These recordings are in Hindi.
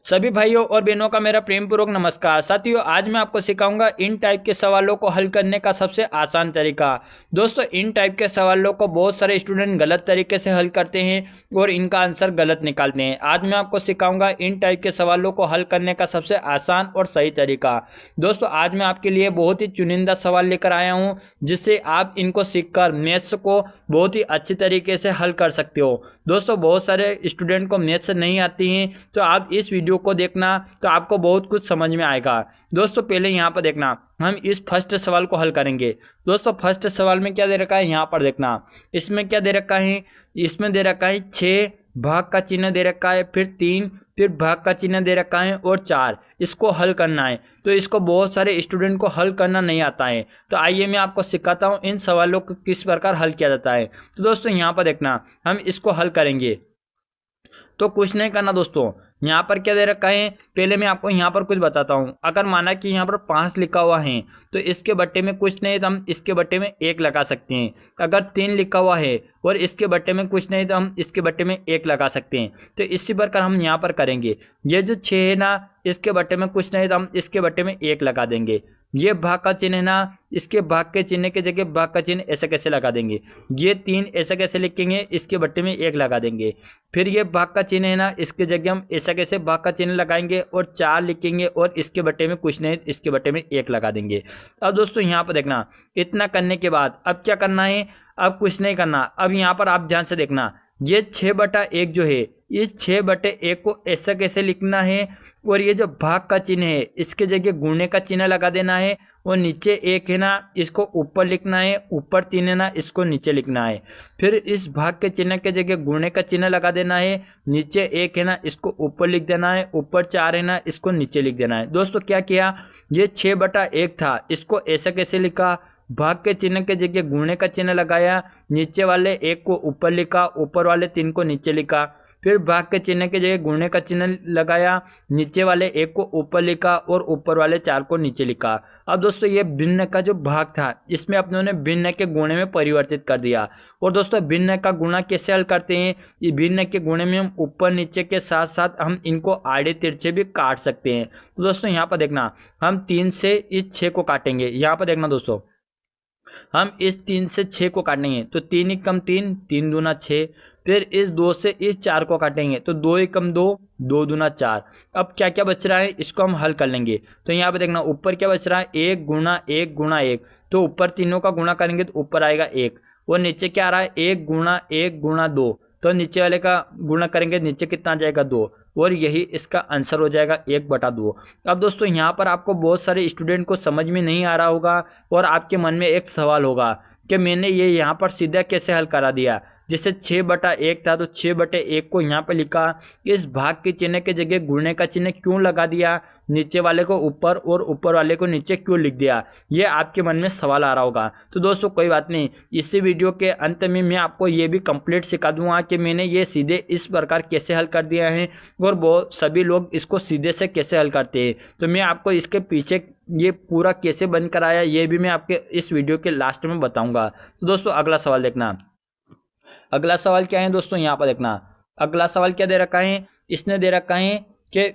सभी भाइयों और बहनों का मेरा प्रेम पूर्वक नमस्कार। साथियों, आज मैं आपको सिखाऊंगा इन टाइप के सवालों को हल करने का सबसे आसान तरीका। दोस्तों, इन टाइप के सवालों को बहुत सारे स्टूडेंट गलत तरीके से हल करते हैं और इनका आंसर गलत निकालते हैं। आज मैं आपको सिखाऊंगा इन टाइप के सवालों को हल करने का सबसे आसान और सही तरीका। दोस्तों, आज मैं आपके लिए बहुत ही चुनिंदा सवाल लेकर आया हूँ, जिससे आप इनको सीखकर मैथ्स को बहुत ही अच्छी तरीके से हल कर सकते हो। दोस्तों, बहुत सारे स्टूडेंट को मैथ्स नहीं आती हैं, तो आप इस वीडियो को देखना तो आपको बहुत कुछ समझ में आएगा। दोस्तों, पहले यहाँ पर देखना, हम इस फर्स्ट सवाल को हल करेंगे। दोस्तों, फर्स्ट सवाल में क्या दे रखा है, यहाँ पर देखना। इसमें क्या दे रखा है, इसमें दे रखा है 6, भाग का चिन्ह दे रखा है, फिर 3, फिर भाग का चिन्ह दे रखा है और 4। इसको हल करना है। तो इसको बहुत सारे स्टूडेंट को हल करना नहीं आता है। तो आइए मैं आपको सिखाता हूँ इन सवालों को किस प्रकार हल किया जाता है। तो दोस्तों, यहाँ पर देखना, हम इसको हल करेंगे। तो कुछ नहीं करना दोस्तों, यहाँ पर क्या दे रखा है, पहले मैं आपको यहाँ पर कुछ बताता हूँ। अगर माना कि यहाँ पर 5 लिखा हुआ है तो इसके बट्टे में कुछ नहीं तो हम इसके बट्टे में 1 लगा सकते हैं। अगर 3 लिखा हुआ है और इसके बट्टे में कुछ नहीं तो हम इसके बट्टे में 1 लगा सकते हैं। तो इसी प्रकार हम यहाँ पर करेंगे। ये जो 6 है ना, इसके बट्टे में कुछ नहीं तो हम इसके बट्टे में 1 लगा देंगे। ये भाग का चिन्ह है ना, इसके भाग के चिन्ह के जगह भाग का चिन्ह ऐसे कैसे लगा देंगे। ये 3 ऐसे कैसे लिखेंगे, इसके बट्टे में 1 लगा देंगे। फिर ये भाग का चिन्ह है ना, इसके जगह हम ऐसा कैसे भाग का चिन्ह लगाएंगे और 4 लिखेंगे और इसके बट्टे में कुछ नहीं, इसके बट्टे में 1 लगा देंगे। अब दोस्तों, यहाँ पर देखना, इतना करने के बाद अब क्या करना है, अब कुछ नहीं करना। अब यहाँ पर आप ध्यान से देखना, ये 6/1 जो है, ये 6/1 को ऐसा कैसे लिखना है और ये जो भाग का चिन्ह है इसके जगह गुणे का चिन्ह लगा देना है और नीचे 1 है ना, इसको ऊपर लिखना है, ऊपर 3 है ना, इसको नीचे लिखना है। फिर इस भाग के चिन्ह के जगह गुणे का चिन्ह लगा देना है, नीचे 1 है ना, इसको ऊपर लिख देना है, ऊपर 4 है ना, इसको नीचे लिख देना है। दोस्तों, क्या किया, ये 6/1 था, इसको ऐसा कैसे लिखा, भाग के चिन्ह के जगह गुणे का चिन्ह लगाया, नीचे वाले 1 को ऊपर लिखा, ऊपर वाले 3 को नीचे लिखा। फिर भाग के चिन्ह के जगह गुणे का चिन्ह लगाया, नीचे वाले 1 को ऊपर लिखा और ऊपर वाले 4 को नीचे लिखा। अब दोस्तों, ये भिन्न का जो भाग था इसमें अपनों ने भिन्न के गुणे में परिवर्तित कर दिया। और दोस्तों, भिन्न का गुणा कैसे हल करते हैं, ये भिन्न के गुणे में हम ऊपर नीचे के साथ साथ हम इनको आड़े तिरछे भी काट सकते हैं। तो दोस्तों, यहाँ पर देखना, हम 3 से इस 6 को काटेंगे। यहाँ पर देखना दोस्तों, हम इस 3 से 6 को काटेंगे तो 3 एकम 3, 3 दूना 6। फिर इस 2 से इस 4 को काटेंगे तो 2 एकम 2, 2 दूना 4। अब क्या क्या बच रहा है, इसको हम हल कर लेंगे। तो यहाँ पे देखना, ऊपर क्या बच रहा है, 1 गुणा 1 गुणा 1। तो ऊपर तीनों का गुणा करेंगे तो ऊपर आएगा 1 और नीचे क्या आ रहा है, 1 गुणा 1 गुणा 2। तो नीचे वाले का गुणा करेंगे, नीचे कितना आ जाएगा, 2। और यही इसका आंसर हो जाएगा 1/2। अब दोस्तों, यहाँ पर आपको बहुत सारे स्टूडेंट को समझ में नहीं आ रहा होगा और आपके मन में एक सवाल होगा कि मैंने ये यहाँ पर सीधा कैसे हल करा दिया। जैसे 6/1 था तो 6/1 को यहाँ पे लिखा, इस भाग के चिन्ह के जगह गुणे का चिन्ह क्यों लगा दिया, नीचे वाले को ऊपर और ऊपर वाले को नीचे क्यों लिख दिया, ये आपके मन में सवाल आ रहा होगा। तो दोस्तों, कोई बात नहीं, इसी वीडियो के अंत में मैं आपको ये भी कंप्लीट सिखा दूंगा कि मैंने ये सीधे इस प्रकार कैसे हल कर दिया है और वो सभी लोग इसको सीधे से कैसे हल करते हैं। तो मैं आपको इसके पीछे ये पूरा कैसे बन कर आया, ये भी मैं आपके इस वीडियो के लास्ट में बताऊँगा। तो दोस्तों, अगला सवाल देखना। अगला सवाल क्या है दोस्तों, यहाँ पर देखना। अगला सवाल क्या दे रखा है, इसने दे रखा है कि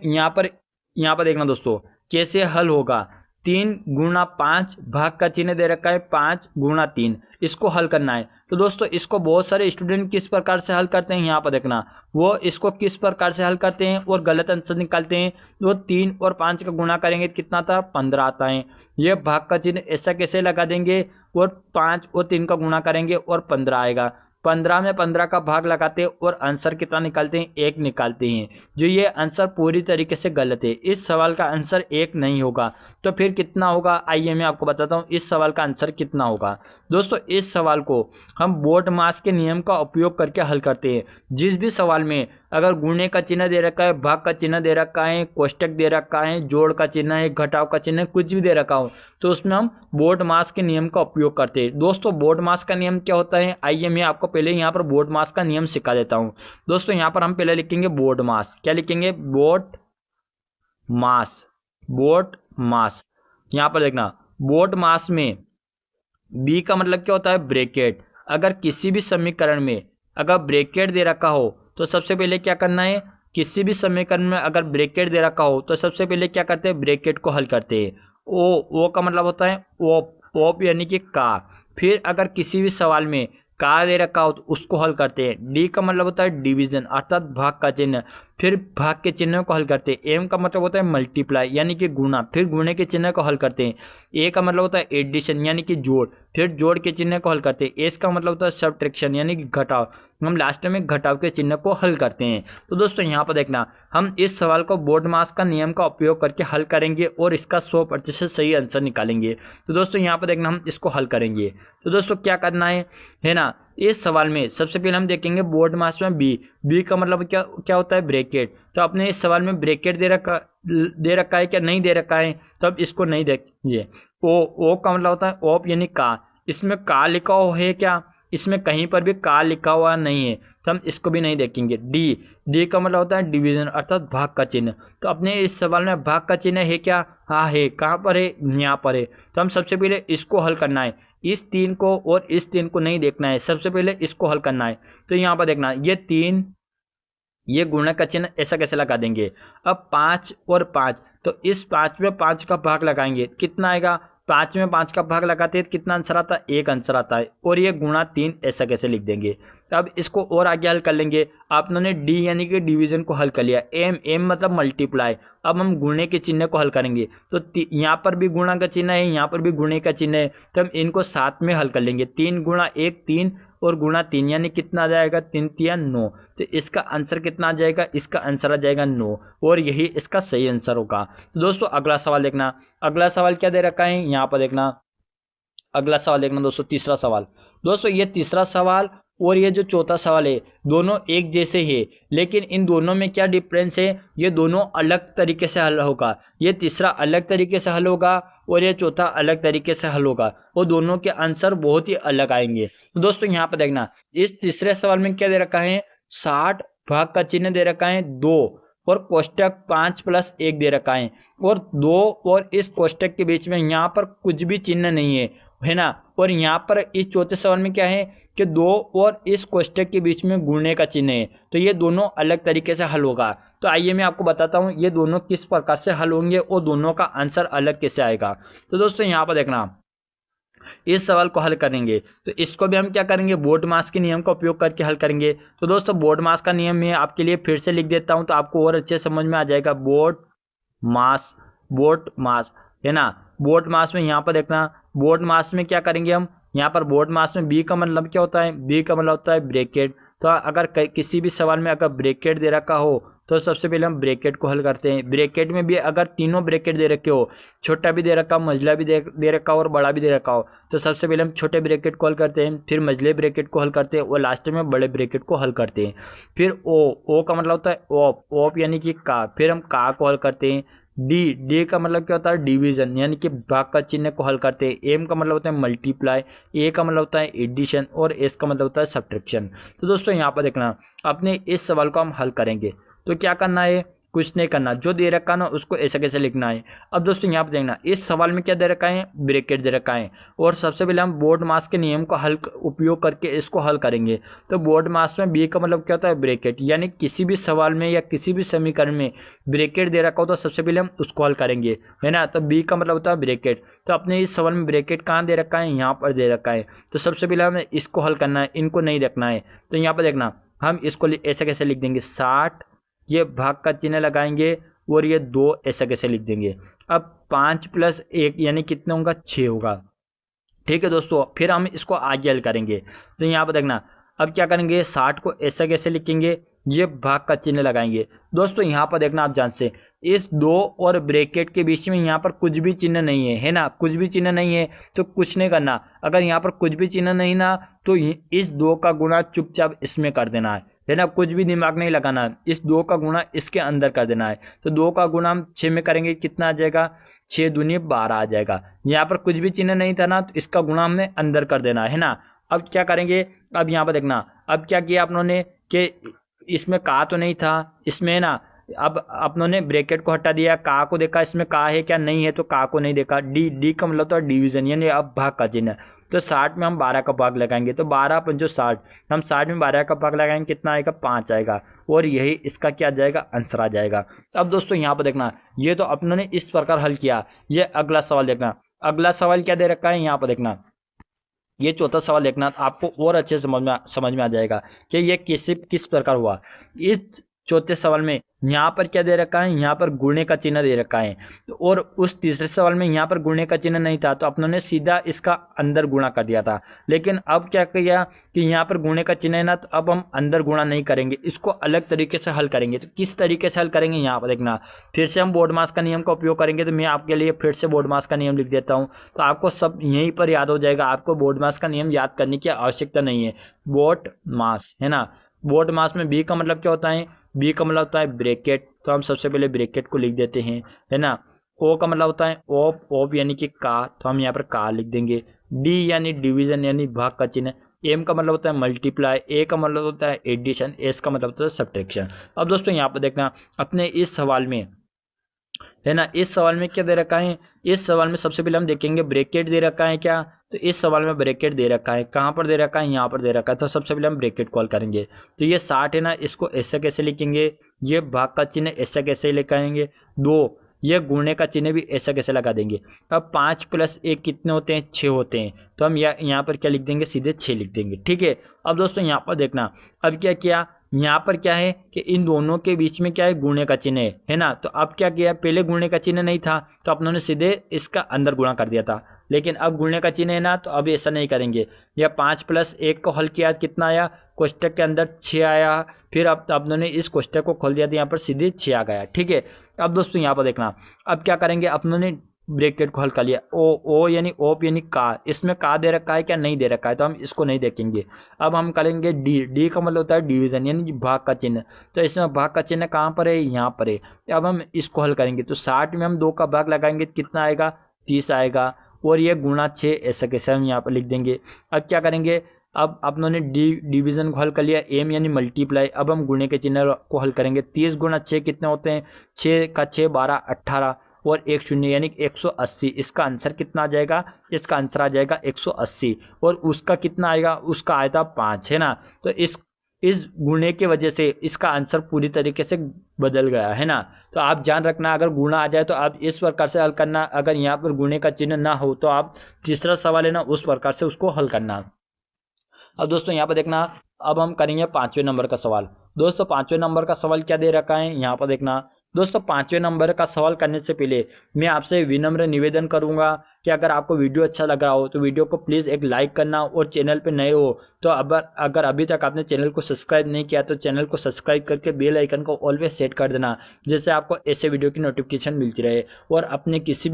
यहाँ पर देखना दोस्तों, कैसे हल होगा। 3 गुणा 5, भाग का चिन्ह दे रखा है 5 गुणा 3, इसको हल करना है। तो दोस्तों, इसको बहुत सारे स्टूडेंट किस प्रकार से हल करते हैं, यहाँ पर देखना, वो इसको किस प्रकार से हल करते हैं और गलत आंसर निकालते हैं। वो 3 और 5 का गुणा करेंगे कितना आता है, 15 आता है। ये भाग का चिन्ह ऐसा कैसे लगा देंगे और 5 और 3 का गुणा करेंगे और 15 आएगा। 15 में 15 का भाग लगाते हैं और आंसर कितना निकालते हैं, 1 निकालते हैं। जो ये आंसर पूरी तरीके से गलत है। इस सवाल का आंसर 1 नहीं होगा। तो फिर कितना होगा, आइए मैं आपको बताता हूँ इस सवाल का आंसर कितना होगा। दोस्तों, इस सवाल को हम बोर्ड मास के नियम का उपयोग करके हल करते हैं। जिस भी सवाल में अगर गुणे का चिन्ह दे रखा है, भाग का चिन्ह दे रखा है, कोष्टक दे रखा है, जोड़ का चिन्ह है, घटाव का चिन्ह है, कुछ भी दे रखा हो, तो उसमें हम बोर्ड मास के नियम का उपयोग करते हैं। दोस्तों, बोर्ड मास का नियम क्या होता है, आइए मैं आपको पहले यहाँ पर बोर्ड मास का नियम सिखा देता हूँ। दोस्तों, यहाँ पर हम पहले लिखेंगे बोर्ड मास। क्या लिखेंगे, बोर्ड मास। बोर्ड मास, यहाँ पर देखना, बोर्ड मास में बी का मतलब क्या होता है, ब्रैकेट। अगर किसी भी समीकरण में अगर ब्रैकेट दे रखा हो तो सबसे पहले क्या करना है, किसी भी समीकरण में अगर ब्रैकेट दे रखा हो तो सबसे पहले क्या करते हैं, ब्रैकेट को हल करते हैं। ओ का मतलब होता है ओप यानी कि का। फिर अगर किसी भी सवाल में का दे रखा हो तो उसको हल करते हैं। डी का मतलब होता है डिवीजन अर्थात भाग का चिन्ह, फिर भाग के चिन्ह को हल करते हैं। एम का मतलब होता है मल्टीप्लाई यानी कि गुणा, फिर गुणे के चिन्ह को हल करते हैं। ए का मतलब होता है एडिशन यानी कि जोड़, फिर जोड़ के चिन्ह को हल करते हैं। एस का मतलब होता है सब्ट्रैक्शन यानी कि घटाव, हम लास्ट में घटाव के चिन्ह को हल करते हैं। तो दोस्तों यहाँ पर देखना, हम इस सवाल को बोर्डमास का नियम का उपयोग करके हल करेंगे और इसका 100% सही आंसर निकालेंगे। तो दोस्तों यहाँ पर देखना, हम इसको हल करेंगे। तो दोस्तों क्या करना है ना, इस सवाल में सबसे पहले हम देखेंगे बोर्डमास में बी का मतलब क्या होता है, ब्रैकेट। तो आपने इस सवाल में ब्रैकेट दे रखा है क्या नहीं दे रखा है, तो अब इसको नहीं देखेंगे। ओ का मतलब होता है ऑप यानी का, इसमें का लिखा हुआ है क्या, इसमें कहीं पर भी का लिखा हुआ नहीं है, तो हम इसको भी नहीं देखेंगे। डी का मतलब होता है डिवीजन अर्थात भाग का चिन्ह। तो अपने इस सवाल में भाग का चिन्ह है क्या, हाँ है। कहाँ पर है, यहाँ पर है। तो हम सबसे पहले इसको हल करना है, इस 3 को और इस 3 को नहीं देखना है, सबसे पहले इसको हल करना है। तो यहाँ पर देखना, ये 3 ये गुणा का चिन्ह ऐसा कैसे लगा देंगे। अब 5 और 5, तो इस 5 में 5 का भाग लगाएंगे, कितना आएगा, 5 में 5 का भाग लगाते हैं कितना आंसर आता है, 1 आंसर आता है। और ये गुणा 3 ऐसा कैसे लिख देंगे। तो अब इसको और आगे हल कर लेंगे। आपने डी यानी कि डिवीजन को हल कर लिया, एम मतलब मल्टीप्लाई। अब हम गुणे के चिन्ह को हल करेंगे, तो यहाँ पर भी गुणा का चिन्ह है, यहाँ पर भी गुणे का चिन्ह है, तो हम इनको साथ में हल कर लेंगे। 3 गुणा 1 3 और गुणा 3 यानी कितना आ जाएगा, 3 3 9। तो इसका आंसर कितना आ जाएगा, इसका आंसर आ जाएगा 9, और यही इसका सही आंसर होगा। तो दोस्तों अगला सवाल देखना, अगला सवाल क्या दे रखा है, यहाँ पर देखना अगला सवाल देखना दोस्तों, तीसरा सवाल। दोस्तों ये तीसरा सवाल और ये जो चौथा सवाल है दोनों एक जैसे हैं, लेकिन इन दोनों में क्या डिफरेंस है, ये दोनों अलग तरीके से हल होगा। ये तीसरा अलग तरीके से हल होगा और ये चौथा अलग तरीके से हल होगा, और दोनों के आंसर बहुत ही अलग आएंगे। तो दोस्तों यहाँ पर देखना, इस तीसरे सवाल में क्या दे रखा है, 60 भाग का चिन्ह दे रखा है 2 और कोष्टक 5 + 1 दे रखा है, और 2 और इस कोष्टक के बीच में यहाँ पर कुछ भी चिन्ह नहीं है ना। और यहाँ पर इस चौथे सवाल में क्या है कि 2 और इस कोष्टक के बीच में गुणे का चिन्ह है, तो ये दोनों अलग तरीके से हल होगा। तो आइए मैं आपको बताता हूँ ये दोनों किस प्रकार से हल होंगे और दोनों का आंसर अलग कैसे आएगा। तो दोस्तों यहाँ पर देखना, इस सवाल को हल करेंगे तो इसको भी हम क्या करेंगे, बोर्डमास के नियम का उपयोग करके हल करेंगे। तो दोस्तों बोर्डमास का नियम मैं आपके लिए फिर से लिख देता हूं, तो आपको और अच्छे समझ में आ जाएगा। बोर्डमास है ना, बोर्डमास में यहाँ पर देखना, बोर्डमास में क्या करेंगे हम, यहाँ पर बोर्डमास में बी का मतलब क्या होता है, बी का मतलब होता है ब्रैकेट। तो अगर किसी भी सवाल में अगर ब्रैकेट दे रखा हो तो सबसे पहले हम ब्रैकेट को हल करते हैं। ब्रैकेट में भी अगर तीनों ब्रैकेट दे रखे हो, छोटा भी दे रखा हो, मझला भी दे रखा हो और बड़ा भी दे रखा हो, तो सबसे पहले हम छोटे ब्रैकेट को हल करते हैं, फिर मझले ब्रैकेट को हल करते हैं और लास्ट में बड़े ब्रैकेट को हल करते हैं। फिर ओ का मतलब होता है ऑप यानी कि का, फिर हम का को हल करते हैं। डी का मतलब क्या होता है, डिवीजन यानी कि भाग का चिन्ह को हल करते हैं। एम का मतलब होता है मल्टीप्लाई, ए का मतलब होता है एडिशन और एस का मतलब होता है सब्ट्रैक्शन। तो दोस्तों यहाँ पर देखना, अपने इस सवाल को हम हल करेंगे तो क्या करना है, कुछ नहीं करना, जो दे रखा ना उसको ऐसा कैसे लिखना है। अब दोस्तों यहाँ पर देखना, इस सवाल में क्या दे रखा है, ब्रैकेट दे रखा है, और सबसे पहले हम बोर्डमास के नियम का उपयोग करके इसको हल करेंगे। तो बोर्डमास में बी का मतलब क्या होता है, ब्रैकेट, यानी किसी भी सवाल में या किसी भी समीकरण में ब्रैकेट दे रखा हो तो सबसे पहले हम उसको हल करेंगे, है ना। तो बी का मतलब होता है ब्रैकेट, तो अपने इस सवाल में ब्रैकेट कहाँ दे रखा है, यहाँ पर दे रखा है, तो सबसे पहले हमें इसको हल करना है, इनको नहीं देखना है। तो यहाँ पर देखना, हम इसको ऐसा कैसे लिख देंगे, 60 ये भाग का चिन्ह लगाएंगे और ये 2 ऐसा कैसे लिख देंगे। अब 5 + 1 यानी कितना होगा, 6 होगा। ठीक है दोस्तों, फिर हम इसको आगे हल करेंगे। तो यहाँ पर देखना, अब क्या करेंगे, 60 को ऐसा कैसे लिखेंगे, ये भाग का चिन्ह लगाएंगे। दोस्तों यहाँ पर देखना, आप जान से इस 2 और ब्रैकेट के बीच में यहाँ पर कुछ भी चिन्ह नहीं है ना, कुछ भी चिन्ह नहीं है तो कुछ नहीं करना। अगर यहाँ पर कुछ भी चिन्ह नहीं ना तो इस 2 का गुणा चुपचाप इसमें कर देना है ना, कुछ भी दिमाग नहीं लगाना है, इस 2 का गुणा इसके अंदर कर देना है। तो 2 का गुणा हम 6 में करेंगे, कितना आ जाएगा, 6 दूनी 12 आ जाएगा। यहाँ पर कुछ भी चिन्ह नहीं था ना तो इसका गुणा हमने अंदर कर देना है ना। अब क्या करेंगे, अब यहाँ पर देखना, अब क्या किया आप लोगों ने कि इसमें का तो नहीं था, इसमें ना अब आप लोगों ने ब्रैकेट को हटा दिया, का को देखा इसमें का है क्या नहीं है, तो का को नहीं देखा। डी का मतलब तो डिवीजन यानी अब भाग का चिन्ह, तो 60 में हम 12 का भाग लगाएंगे, तो 12 पंजो 60, हम 60 में 12 का भाग लगाएंगे, कितना आएगा 5 आएगा, और यही इसका क्या आ जाएगा आंसर आ जाएगा। अब दोस्तों यहाँ पर देखना, ये तो अपनों ने इस प्रकार हल किया। ये अगला सवाल देखना, अगला सवाल क्या दे रखा है यहाँ पर देखना, ये चौथा सवाल देखना, आपको और अच्छे समझ में आ जाएगा कि ये किस प्रकार हुआ। इस चौथे सवाल में यहाँ पर क्या दे रखा है, यहाँ पर गुणे का चिन्ह दे रखा है, और उस तीसरे सवाल में यहाँ पर गुणे का चिन्ह नहीं था, तो अपनों ने सीधा इसका अंदर गुणा कर दिया था। लेकिन अब क्या किया कि यहाँ पर गुणे का चिन्ह है ना, तो अब हम अंदर गुणा नहीं करेंगे, इसको अलग तरीके से हल करेंगे। तो किस तरीके से हल करेंगे यहाँ पर देखना, फिर से हम बोर्डमास का नियम का उपयोग करेंगे। तो मैं आपके लिए फिर से बोर्डमास का नियम लिख देता हूँ, तो आपको सब यहीं पर याद हो जाएगा, आपको बोर्डमास का नियम याद करने की आवश्यकता नहीं है। बोर्डमास है ना, बोर्डमास में बी का मतलब क्या होता है, बी का मतलब होता है ब्रैकेट, तो हम सबसे पहले ब्रैकेट को लिख देते हैं, है ना। ओ का मतलब होता है ऑफ, ऑफ यानी कि का, तो हम यहाँ पर का लिख देंगे। डी यानी डिवीजन यानी भाग का चिन्ह। एम का मतलब होता है मल्टीप्लाई, ए का मतलब होता है एडिशन, एस का मतलब होता है सब्ट्रैक्शन। अब दोस्तों यहाँ पर देखना, अपने इस सवाल में है ना, इस सवाल में क्या दे रखा है, इस सवाल में सबसे पहले हम देखेंगे ब्रैकेट दे रखा है क्या, तो इस सवाल में ब्रैकेट दे रखा है, कहाँ पर दे रखा है, यहाँ पर दे रखा है। तो सबसे पहले हम ब्रैकेट कॉल करेंगे, तो ये 60 है ना, इसको ऐसे कैसे लिखेंगे, ये भाग का चिन्ह ऐसा कैसे लिखाएंगे, 2 ये गुणे का चिन्ह भी ऐसा कैसे लगा देंगे। अब 5 + 1 कितने होते हैं, 6 होते हैं, तो हम यहाँ पर क्या लिख देंगे, सीधे 6 लिख देंगे, ठीक है। अब दोस्तों यहाँ पर देखना, अब क्या किया, यहाँ पर क्या है कि इन दोनों के बीच में क्या है, गुणे का चिन्ह है ना। तो अब क्या किया, पहले गुणे का चिन्ह नहीं था, तो अपनों ने सीधे इसका अंदर गुणा कर दिया था, लेकिन अब गुणे का चिन्ह है ना, तो अब ऐसा नहीं करेंगे। यह 5 + 1 को हल किया, कितना आया, कोष्टक के अंदर 6 आया, फिर अब अपनों ने इस कोष्टक को खोल दिया, तो यहाँ पर सीधे 6 आ गया, ठीक है। अब दोस्तों यहाँ पर देखना, अब क्या करेंगे, अपनों ने ब्रैकेट को हल कर लिया। ओ यानी ओप यानी का, इसमें का दे रखा है क्या, नहीं दे रखा है, तो हम इसको नहीं देखेंगे। अब हम करेंगे डी, डी का मतलब होता है डिवीजन यानी भाग का चिन्ह, तो इसमें भाग का चिन्ह कहाँ पर है, यहाँ पर है। अब हम इसको हल करेंगे, तो 60 में हम 2 का भाग लगाएंगे, कितना आएगा, 30 आएगा, और ये गुणा 6 ऐसा कैसे हम यहाँ पर लिख देंगे। अब क्या करेंगे, अब अपनों ने डिवीजन को हल कर लिया, एम यानी मल्टीप्लाई, अब हम गुणे के चिन्ह को हल करेंगे। 30 × 6 कितने होते हैं, 6 का 6 12 18, और 1 शून्य यानी 180। इसका आंसर कितना आ जाएगा, इसका आंसर आ जाएगा 180, और उसका कितना आएगा, उसका आया था 5, है ना। तो इस गुणे की वजह से इसका आंसर पूरी तरीके से बदल गया, है ना। तो आप ध्यान रखना, अगर गुणा आ जाए तो आप इस प्रकार से हल करना, अगर यहाँ पर गुणे का चिन्ह ना हो तो आप तीसरा सवाल है ना, उस प्रकार से उसको हल करना। अब दोस्तों यहाँ पर देखना, अब हम करेंगे 5वें नंबर का सवाल। दोस्तों 5वें नंबर का सवाल क्या दे रखा है, यहाँ पर देखना। दोस्तों 5वें नंबर का सवाल करने से पहले मैं आपसे विनम्र निवेदन करूंगा कि अगर आपको वीडियो अच्छा लग रहा हो तो वीडियो को प्लीज़ एक लाइक करना, और चैनल पे नए हो तो अगर अभी तक आपने चैनल को सब्सक्राइब नहीं किया तो चैनल को सब्सक्राइब करके बेल आइकन को ऑलवेज सेट कर देना, जिससे आपको ऐसे वीडियो की नोटिफिकेशन मिलती रहे। और अपने किसी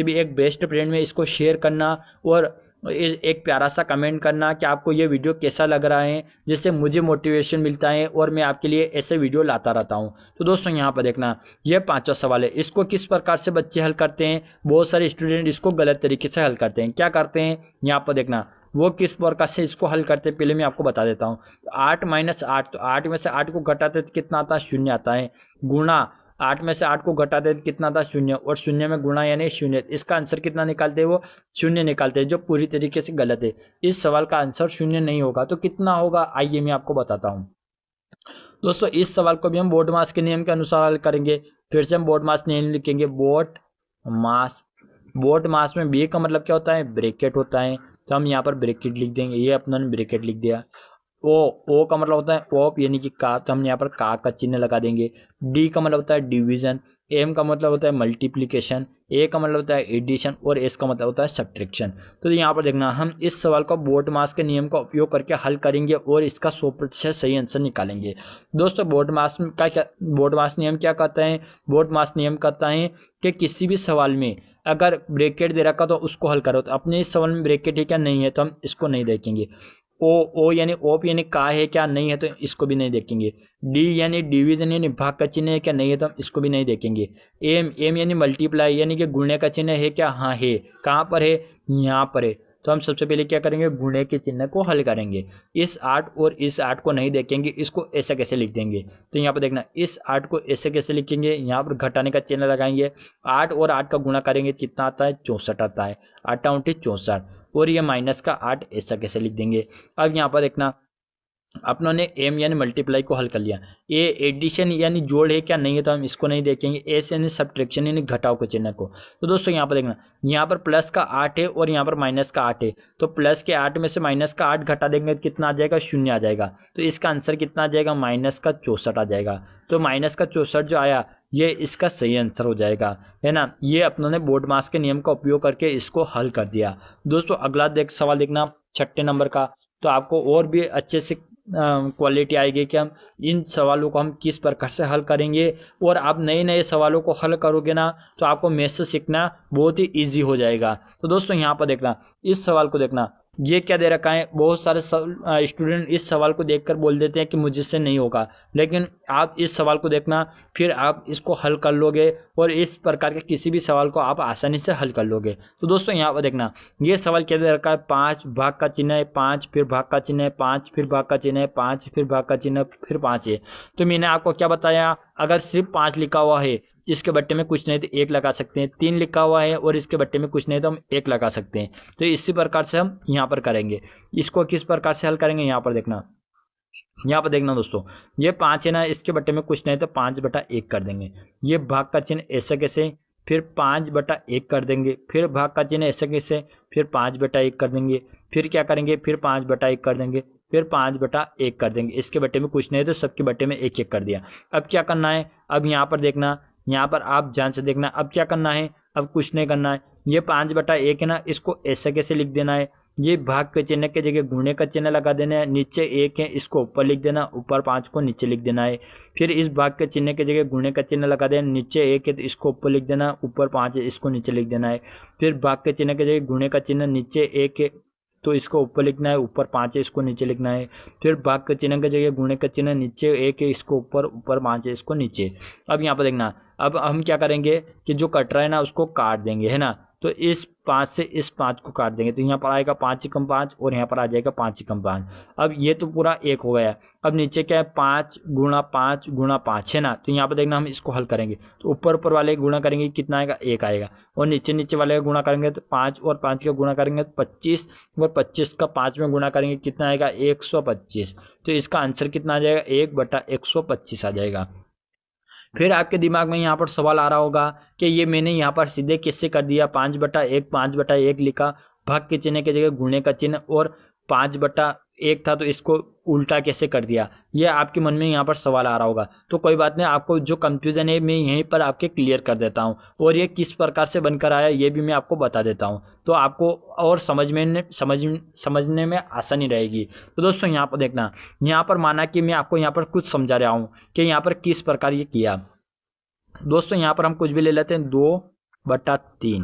भी एक बेस्ट फ्रेंड में इसको शेयर करना, और एक प्यारा सा कमेंट करना कि आपको ये वीडियो कैसा लग रहा है, जिससे मुझे मोटिवेशन मिलता है और मैं आपके लिए ऐसे वीडियो लाता रहता हूँ। तो दोस्तों यहाँ पर देखना, ये 5वां सवाल है, इसको किस प्रकार से बच्चे हल करते हैं। बहुत सारे स्टूडेंट इसको गलत तरीके से हल करते हैं। क्या करते हैं, यहाँ पर देखना, वो किस प्रकार से इसको हल करते हैं पहले मैं आपको बता देता हूँ। 8 - 8, तो 8 में से 8 को घटाते तो कितना आता है, 0 आता है, गुणा 8 में से 8 को घटाते तो कितना था, 0, और 0 में गुणा यानी 0। इसका आंसर कितना निकालते हैं, वो 0 निकालते हैं, जो पूरी तरीके से गलत है। इस सवाल का आंसर 0 नहीं होगा, तो कितना होगा, आइए मैं आपको बताता हूँ। दोस्तों इस सवाल को भी हम बोर्डमास के नियम के अनुसार हल करेंगे। फिर से हम बोर्डमास नियम लिखेंगे, बोर्डमास में बी का मतलब क्या होता है, ब्रैकेट होता है, तो हम यहाँ पर ब्रैकेट लिख देंगे, ये अपना ब्रैकेट लिख दिया। ओ का मतलब होता है ऑफ यानी कि का, तो हम यहाँ पर का चिन्ह लगा देंगे। डी का मतलब होता है डिवीजन, एम का मतलब होता है मल्टीप्लिकेशन, ए का मतलब होता है एडिशन, और एस का मतलब होता है सब्ट्रैक्शन। तो यहाँ पर देखना, हम इस सवाल को बोर्डमास के नियम का उपयोग करके हल करेंगे और इसका 100% सही आंसर निकालेंगे। दोस्तों बोर्डमास नियम क्या कहता है, बोर्डमास नियम कहता है कि किसी भी सवाल में अगर ब्रैकेट दे रखा तो उसको हल करो। तो अपने इस सवाल में ब्रैकेट है क्या, नहीं है, तो हम इसको नहीं देखेंगे। ओ यानी ओप यानी का है क्या, नहीं है, तो इसको भी नहीं देखेंगे। डी यानी डिवीजन यानी भाग का चिन्ह है क्या, नहीं है, तो हम इसको भी नहीं देखेंगे। एम यानी मल्टीप्लाई यानी कि गुणने का चिन्ह है क्या, हाँ है, कहाँ पर है, यहाँ पर है, तो हम सबसे पहले क्या करेंगे, गुणे के चिन्ह को हल करेंगे। इस 8 और इस 8 को नहीं देखेंगे, इसको ऐसा कैसे लिख देंगे। तो यहाँ पर देखना, इस 8 को ऐसे कैसे लिखेंगे, यहाँ पर घटाने का चिन्ह लगाएंगे। 8 और 8 का गुणा करेंगे, कितना आता है, 64 आता है। 8 × 64, और ये माइनस का 8 ऐसा कैसे लिख देंगे। अब यहाँ पर देखना, अपनों ने एम यानी मल्टीप्लाई को हल कर लिया। ए एडिशन यानी जोड़ है क्या, नहीं है, तो हम इसको नहीं देखेंगे। एस यानी सब्ट्रैक्शन यानी घटाव के चिन्ह को। तो दोस्तों यहाँ पर देखना, यहाँ पर प्लस का 8 है और यहाँ पर माइनस का 8 है, तो प्लस के 8 में से माइनस का 8 घटा देंगे, कितना आ जाएगा, 0 आ जाएगा। तो इसका आंसर कितना आ जाएगा, माइनस का 64 आ जाएगा। तो माइनस का 64 जो आया, ये इसका सही आंसर हो जाएगा, है ना। ये अपनों ने बोर्ड मास के नियम का उपयोग करके इसको हल कर दिया। दोस्तों अगला सवाल देखना 6 नंबर का, तो आपको और भी अच्छे से क्वालिटी आएगी कि हम इन सवालों को हम किस प्रकार से हल करेंगे। और आप नए नए सवालों को हल करोगे ना, तो आपको मैथ्स सीखना बहुत ही इजी हो जाएगा। तो दोस्तों यहाँ पर देखना, इस सवाल को देखना, ये क्या दे रखा है। बहुत सारे स्टूडेंट इस सवाल को देखकर बोल देते हैं कि मुझसे नहीं होगा, लेकिन आप इस सवाल को देखना, फिर आप इसको हल कर लोगे और इस प्रकार के किसी भी सवाल को आप आसानी से हल कर लोगे। तो दोस्तों यहाँ पर देखना, ये सवाल क्या दे रखा है, 5 भाग का चिन्ह है, 5 फिर भाग का चिन्ह है, 5 फिर भाग का चिन्ह है, 5 फिर भाग का चिन्ह फिर 5 है। तो मैंने आपको क्या बताया, अगर सिर्फ 5 लिखा हुआ है, इसके बट्टे में कुछ नहीं तो 1 लगा सकते हैं। 3 लिखा हुआ है और इसके बट्टे में कुछ नहीं तो हम 1 लगा सकते हैं। तो इसी प्रकार से हम यहाँ पर करेंगे। इसको किस प्रकार से हल करेंगे, यहाँ पर देखना, यहाँ पर देखना दोस्तों, ये 5 है ना, इसके बट्टे में कुछ नहीं तो 5/1 कर देंगे। ये भाग का चिन्ह ऐसे कैसे, फिर 5/1 कर देंगे, फिर भाग का चिन्ह ऐसे कैसे, फिर 5/1 कर देंगे, फिर क्या करेंगे, फिर 5/1 कर देंगे, फिर 5/1 कर देंगे। इसके बट्टे में कुछ नहीं तो सबके बट्टे में 1 कर दिया। अब क्या करना है, अब यहाँ पर देखना, यहाँ पर आप ध्यान से देखना, अब क्या करना है, अब कुछ नहीं करना है। ये 5/1 है ना, इसको ऐसे कैसे लिख देना है, ये भाग के चिन्ह के जगह गुणे का चिन्ह लगा देना है। नीचे 1 है, इसको ऊपर लिख देना, ऊपर 5 को नीचे लिख देना है। फिर इस भाग के चिन्ह के जगह गुणे का चिन्ह लगा देना, नीचे 1 है तो इसको ऊपर लिख देना, ऊपर 5 है, इसको नीचे लिख देना है। फिर भाग के चिन्ह के जगह गुणे का चिन्ह, नीचे 1 है तो इसको ऊपर लिखना है, ऊपर 5 है, इसको नीचे लिखना है। फिर भाग के चिन्ह के जगह गुणे का चिन्ह, नीचे 1 है, इसको ऊपर, ऊपर 5 है, इसको नीचे। अब यहाँ पर देखना, अब हम क्या करेंगे कि जो कट रहा है ना उसको काट देंगे, है ना। तो इस 5 से इस 5 को काट देंगे, तो यहाँ पर आएगा 5 × 5 और यहाँ पर आ जाएगा 5 × 5। अब ये तो पूरा 1 हो गया। अब नीचे क्या है, 5 × 5 × 5 है ना। तो यहाँ पर देखना, हम इसको हल करेंगे तो ऊपर ऊपर वाले गुणा करेंगे, कितना आएगा, 1 आएगा। और नीचे नीचे वाले का गुणा करेंगे तो 5 और 5 का गुणा करेंगे तो 25, और 25 का 5 में गुणा करेंगे, कितना आएगा, 125। तो इसका आंसर कितना आ जाएगा, 1/125 आ जाएगा। फिर आपके दिमाग में यहाँ पर सवाल आ रहा होगा कि ये मैंने यहाँ पर सीधे किससे कर दिया, 5/1 लिखा, भाग के चिन्ह के जगह गुणे का चिन्ह, और 5/1 था तो इसको उल्टा कैसे कर दिया। ये आपके मन में यहाँ पर सवाल आ रहा होगा। तो कोई बात नहीं, आपको जो कंफ्यूजन है मैं यहीं पर आपके क्लियर कर देता हूँ, और ये किस प्रकार से बनकर आया ये भी मैं आपको बता देता हूँ, तो आपको और समझने में आसानी रहेगी। तो दोस्तों यहाँ पर देखना, यहाँ पर माना कि मैं आपको यहाँ पर कुछ समझा रहा हूँ कि यहाँ पर किस प्रकार ये किया। दोस्तों यहाँ पर हम कुछ भी ले लेते हैं, 2/3,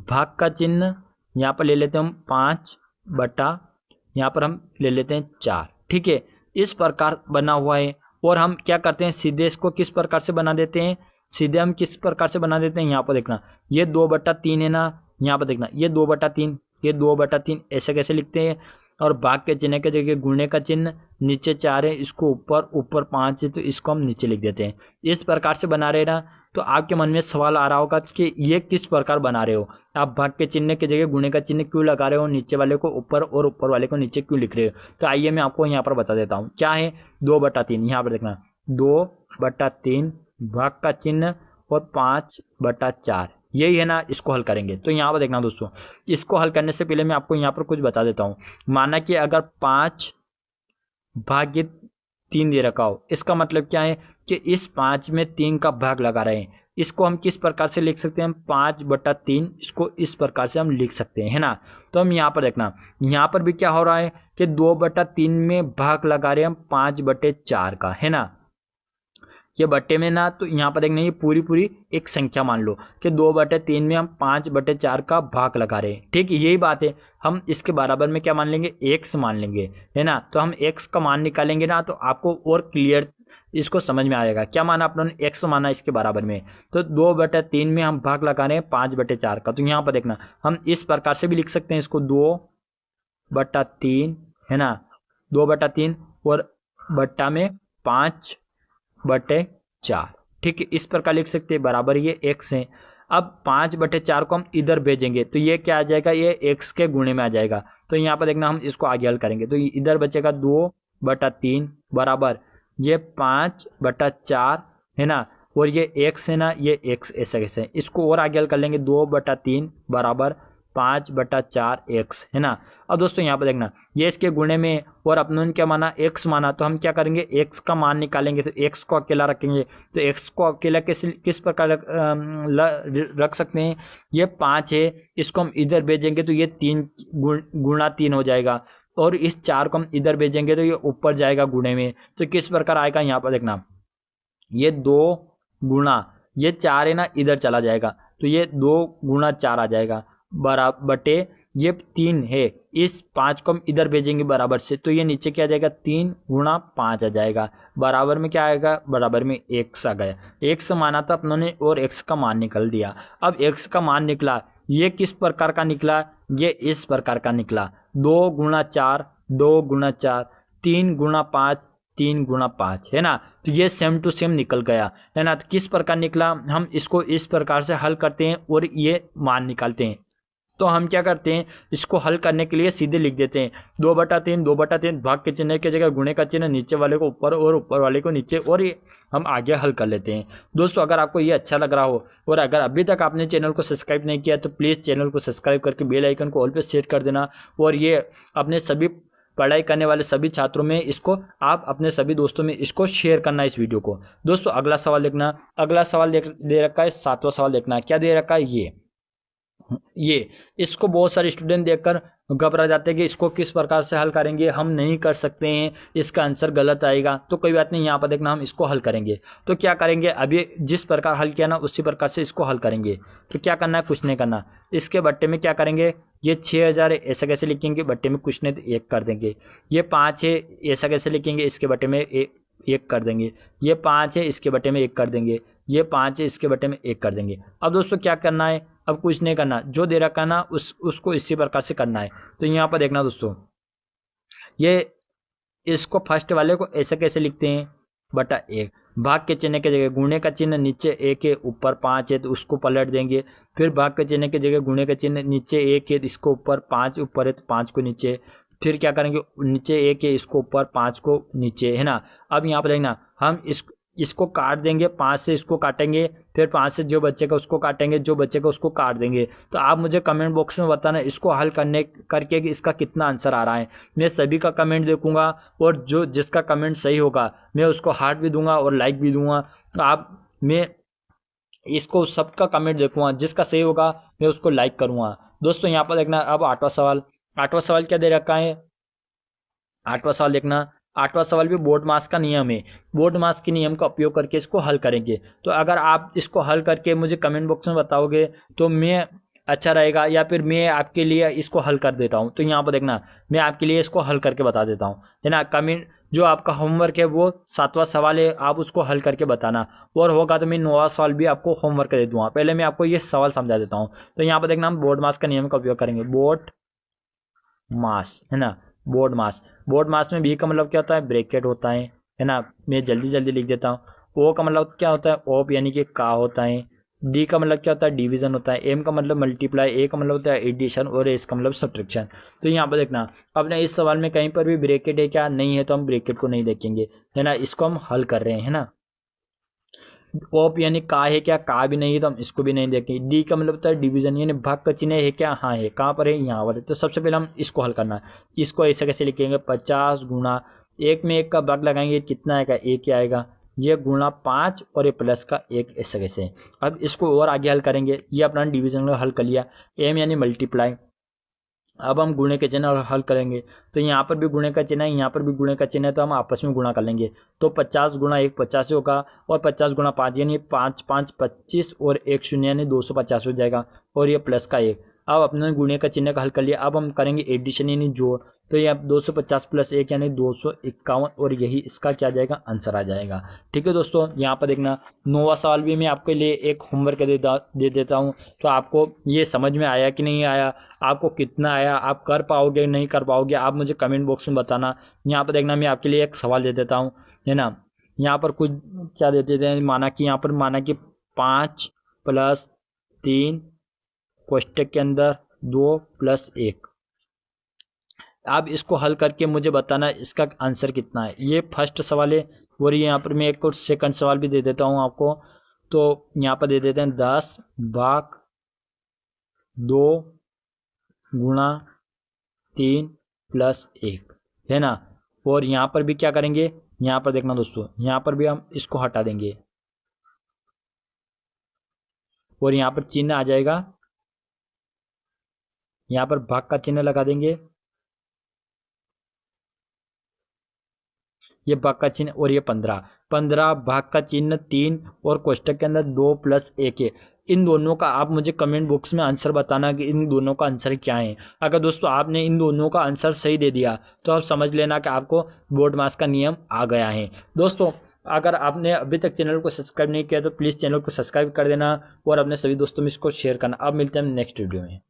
भाग का चिन्ह यहाँ पर ले लेते हैं हम 5 बटा, यहाँ पर हम ले लेते हैं 4, ठीक है। इस प्रकार बना हुआ है। और हम क्या करते हैं, सीधे इसको किस प्रकार से बना देते हैं, सीधे हम किस प्रकार से बना देते हैं, यहाँ पर देखना, ये 2/3 है ना, यहाँ पर देखना, ये 2/3, ये 2/3 ऐसे कैसे लिखते हैं। और भाग के चिन्ह के जगह गुणे का चिन्ह, नीचे 4 है, इसको ऊपर, ऊपर 5 है तो इसको हम नीचे लिख देते हैं। इस प्रकार से बना रहे ना, तो आपके मन में सवाल आ रहा होगा कि ये किस प्रकार बना रहे हो, आप भाग के चिन्ह के जगह गुणे का चिन्ह क्यों लगा रहे हो, नीचे वाले को ऊपर और ऊपर वाले को नीचे क्यों लिख रहे हो। तो आइए मैं आपको यहाँ पर बता देता हूँ क्या है। 2/3, यहाँ पर देखना, 2/3 भाग का चिन्ह और 5/4, यही है ना। इसको हल करेंगे तो यहाँ पर देखना दोस्तों, इसको हल करने से पहले मैं आपको यहाँ पर कुछ बता देता हूँ। माना कि अगर 5/3 दे रखा हो, इसका मतलब क्या है कि इस 5 में 3 का भाग लगा रहे हैं। इसको हम किस प्रकार से लिख सकते हैं, 5/3, इसको इस प्रकार से हम लिख सकते हैं, है ना। तो हम यहाँ पर देखना, यहाँ पर भी क्या हो रहा है कि 2/3 में भाग लगा रहे हैं हम 5/4 का, है ना। ये बट्टे में ना, तो यहाँ पर देखना, ये पूरी एक संख्या मान लो कि 2/3 में हम 5/4 का भाग लगा रहे हैं, ठीक है। यही बात है, हम इसके बराबर में क्या मान लेंगे, x मान लेंगे, है ना। तो हम x का मान निकालेंगे ना, तो आपको और क्लियर इसको समझ में आएगा। क्या माना अपनों ने, एक्स माना इसके बराबर में, तो 2/3 में हम भाग लगा रहे हैं 5/4 का। तो यहाँ पर देखना हम इस प्रकार से भी लिख सकते हैं इसको, 2/3 है ना, 2/3 और बट्टा में 5/4, ठीक है, इस प्रकार लिख सकते हैं, बराबर ये एक्स है। अब 5/4 को हम इधर भेजेंगे तो ये क्या आ जाएगा, ये एक्स के गुणे में आ जाएगा। तो यहाँ पर देखना हम इसको आगे हल करेंगे तो इधर बचेगा 2/3 बराबर ये 5/4 है ना, और ये एक्स है ना, ये एक्स ऐसा कैसे, इसको और आगे हल कर लेंगे, 2/3 बराबर 5/4 एक्स है ना। अब दोस्तों यहाँ पर देखना ये इसके गुणे में और अपनों ने क्या माना, एक्स माना, तो हम क्या करेंगे, एक्स का मान निकालेंगे। तो एक्स को अकेला रखेंगे, तो एक्स को अकेला किस प्रकार रख सकते हैं, ये 5 है, इसको हम इधर भेजेंगे तो ये 3 गुणा 3 हो जाएगा, और इस 4 को हम इधर भेजेंगे तो ये ऊपर जाएगा गुणे में। तो किस प्रकार आएगा, यहाँ पर देखना ये 2 गुणा ये 4 है ना, इधर चला जाएगा तो ये 2 गुणा 4 आ जाएगा, बराबर बटे ये 3 है, इस 5 को हम इधर भेजेंगे बराबर से, तो ये नीचे क्या आ जाएगा, 3 गुणा 5 आ जाएगा, बराबर में क्या आएगा, बराबर में एक्स आ गया। एक्स माना था अपनों ने और एक्स का मान निकल दिया। अब एक्स का मान निकला, ये किस प्रकार का निकला, ये इस प्रकार का निकला, 2 गुणा 4 2 गुणा 4 3 गुणा 5 3 गुणा 5 है ना। तो ये सेम टू सेम निकल गया है ना। तो किस प्रकार निकला, हम इसको इस प्रकार से हल करते हैं और ये मान निकालते हैं। तो हम क्या करते हैं, इसको हल करने के लिए सीधे लिख देते हैं 2/3 भाग के चिन्ह की जगह गुणे का चिन्ह, नीचे वाले को ऊपर और ऊपर वाले को नीचे, और ये हम आगे हल कर लेते हैं। दोस्तों अगर आपको ये अच्छा लग रहा हो और अगर अभी तक आपने चैनल को सब्सक्राइब नहीं किया तो प्लीज़ चैनल को सब्सक्राइब करके बेल आइकन को ऑल पे सेट कर देना, और ये अपने सभी पढ़ाई करने वाले सभी छात्रों में इसको, आप अपने सभी दोस्तों में इसको शेयर करना इस वीडियो को। दोस्तों अगला सवाल देखना, अगला सवाल दे रखा है 7वां सवाल देखना, क्या दे रखा है, ये इसको बहुत सारे स्टूडेंट देखकर घबरा जाते हैं कि इसको किस प्रकार से हल करेंगे, हम नहीं कर सकते हैं, इसका आंसर गलत आएगा। तो कोई बात नहीं, यहाँ पर देखना हम इसको हल करेंगे। तो क्या करेंगे, अभी जिस प्रकार हल किया ना उसी प्रकार से इसको हल करेंगे। तो क्या करना है, कुछ नहीं करना, इसके बट्टे में क्या करेंगे, ये 6000 है ऐसा कैसे लिखेंगे, बट्टे में कुछ नहीं तो 1 कर देंगे। ये 5 है ऐसा कैसे लिखेंगे, इसके बट्टे में 1 कर देंगे। ये 5 है इसके बट्टे में 1 कर देंगे। ये 5 है इसके बट्टे में 1 कर देंगे। अब दोस्तों क्या करना है, अब कुछ नहीं करना, जो दे रखा है ना उसको इसी प्रकार से करना है। तो यहाँ पर देखना दोस्तों, ये इसको फर्स्ट वाले को ऐसे कैसे लिखते हैं, बटा 1, भाग के चिन्ह की जगह गुणे का चिन्ह, नीचे 1 है ऊपर 5 है तो उसको पलट देंगे। फिर भाग के चिन्ह की जगह गुणे का चिन्ह, नीचे 1 है इसको ऊपर 5 ऊपर है तो 5 को नीचे, फिर क्या करेंगे, नीचे 1 है इसको ऊपर 5 को नीचे है ना। अब यहाँ पर देखना हम इसको काट देंगे, 5 से इसको काटेंगे, फिर 5 से जो बचेगा उसको काटेंगे, जो बचेगा उसको काट देंगे। तो आप मुझे कमेंट बॉक्स में बताना इसको हल करके कि इसका कितना आंसर आ रहा है। मैं सभी का कमेंट देखूंगा और जो जिसका कमेंट सही होगा मैं उसको हार्ट भी दूंगा और लाइक भी दूंगा। तो मैं इसको सबका कमेंट देखूंगा, जिसका सही होगा मैं उसको लाइक करूँगा। दोस्तों यहाँ पर देखना, अब 8वां सवाल क्या दे रखा है, 8वां सवाल देखना, 8वां सवाल भी बोर्ड मास का नियम है। बोर्ड मास के नियम का उपयोग करके इसको हल करेंगे। तो अगर आप इसको हल करके मुझे कमेंट बॉक्स में बताओगे तो मैं अच्छा रहेगा, या फिर मैं आपके लिए इसको हल कर देता हूं। तो यहाँ पर देखना मैं आपके लिए इसको हल करके बता देता हूं, है ना। कमेंट जो आपका होमवर्क है वो 7वां सवाल है, आप उसको हल करके बताना, और होगा तो मैं 9वां सवाल भी आपको होमवर्क दे दूंगा। पहले मैं आपको ये सवाल समझा देता हूँ। तो यहाँ पर देखना हम बोर्ड मास का नियम का उपयोग करेंगे, बोर्ड मास है ना, बोर्ड मास में बी का मतलब क्या होता है, ब्रैकेट होता है ना। मैं जल्दी लिख देता हूँ। ओ का मतलब क्या होता है, ऑफ यानी कि का होता है। डी का मतलब क्या होता है, डिवीजन होता है। एम का मतलब मल्टीप्लाई, ए का मतलब होता है एडिशन, और एस का मतलब सब्ट्रैक्शन। तो यहाँ पर देखना अपने इस सवाल में कहीं पर भी ब्रैकेट है क्या, नहीं है, तो हम ब्रैकेट को नहीं देखेंगे, है ना। इसको हम हल कर रहे हैं ना। ऑफ यानी का है क्या, का भी नहीं है तो हम इसको भी नहीं देखेंगे। डी का मतलब होता है डिवीजन, यानी भाग का चिन्ह है क्या, हाँ है, कहाँ पर है, यहाँ पर है। तो सबसे पहले हम इसको हल करना है। इसको ऐसे कैसे लिखेंगे, 50 गुणा 1 में 1 का भाग लगाएंगे, कितना आएगा, 1 ही आएगा। ये गुणा 5 और ये प्लस का 1 ऐसे कैसे। अब इसको और आगे हल करेंगे। ये अपना डिवीजन में हल कर लिया। एम यानी मल्टीप्लाई, अब हम गुणे के चिन्ह हल करेंगे। तो यहाँ पर भी गुणे का चिन्ह है, यहाँ पर भी गुणे का चिन्ह है, तो हम आपस में गुणा कर लेंगे। तो 50 गुणा 1 50 होगा, और 50 गुणा 5 यानी 5 5 25, और 1 0 यानी 250 हो जाएगा, और ये प्लस का 1। अब अपने गुणे का चिन्ह का हल कर लिया। अब हम करेंगे एडिशन यानी जोड़। तो ये अब 250 प्लस 1 यानी 251 और यही इसका क्या जाएगा आंसर आ जाएगा। ठीक है दोस्तों, यहाँ पर देखना 9वां सवाल भी मैं आपके लिए एक होमवर्क दे देता हूँ। तो आपको ये समझ में आया कि नहीं आया, आपको कितना आया, आप कर पाओगे नहीं कर पाओगे, आप मुझे कमेंट बॉक्स में बताना। यहाँ पर देखना मैं आपके लिए एक सवाल दे देता हूँ, है ना। यहाँ पर कुछ क्या दे देते हैं, माना कि 5 + 3 कोष्टक के अंदर 2 + 1। आप इसको हल करके मुझे बताना इसका आंसर कितना है। ये फर्स्ट सवाल है। और यहाँ पर मैं एक और सेकंड सवाल भी दे देता हूँ आपको। तो यहाँ पर दे देते हैं 10/2 गुणा 3 + 1, है ना। और यहाँ पर भी क्या करेंगे, यहाँ पर देखना दोस्तों, यहाँ पर भी हम इसको हटा देंगे और यहाँ पर चिन्ह आ जाएगा, यहाँ पर भाग का चिन्ह लगा देंगे, ये भाग का चिन्ह, और ये 15 भाग का चिन्ह 3 और कोष्टक के अंदर 2 + 1 है। इन दोनों का आप मुझे कमेंट बॉक्स में आंसर बताना कि इन दोनों का आंसर क्या है। अगर दोस्तों आपने इन दोनों का आंसर सही दे दिया तो आप समझ लेना कि आपको बोर्ड मास का नियम आ गया है। दोस्तों अगर आपने अभी तक चैनल को सब्सक्राइब नहीं किया तो प्लीज़ चैनल को सब्सक्राइब कर देना और अपने सभी दोस्तों में इसको शेयर करना। अब मिलते हैं नेक्स्ट वीडियो में।